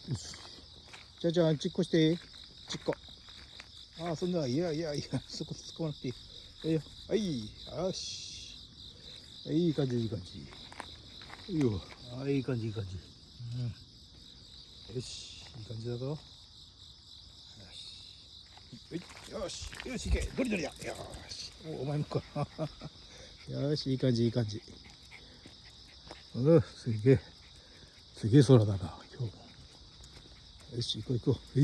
よし。じゃじゃん、ちっこして。ちっこ。ああ、そんな、いや、そこ突っ込まなくていい。はい、よし。いい感じ、いい感じ。いいよ。あ、いい感じ、いい感じ。よし、いい感じだぞ。よし。よし、よし、いけ。どりどりだ。よし。お前もか。よし、いい感じ、いい感じ。すげえ。すげえ空だな、今日も。よし、行こう行こう。